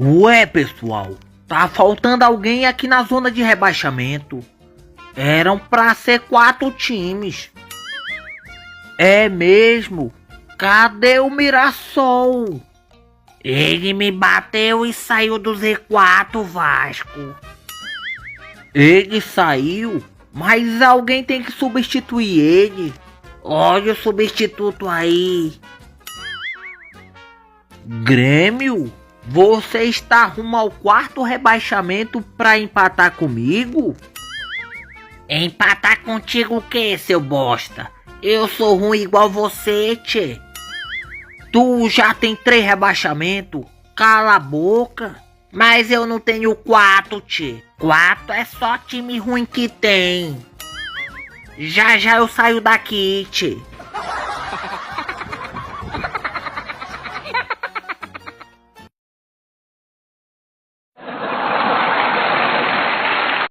Ué, pessoal, tá faltando alguém aqui na zona de rebaixamento. Eram pra ser 4 times. É mesmo? Cadê o Mirassol? Ele me bateu e saiu do Z4, Vasco. Ele saiu? Mas alguém tem que substituir ele. Olha o substituto aí. Grêmio? Você está rumo ao 4º rebaixamento pra empatar comigo? Empatar contigo o que, seu bosta? Eu sou ruim igual você, tchê. Tu já tem 3 rebaixamentos? Cala a boca. Mas eu não tenho 4, tchê. 4 é só time ruim que tem. Já já eu saio daqui, tchê.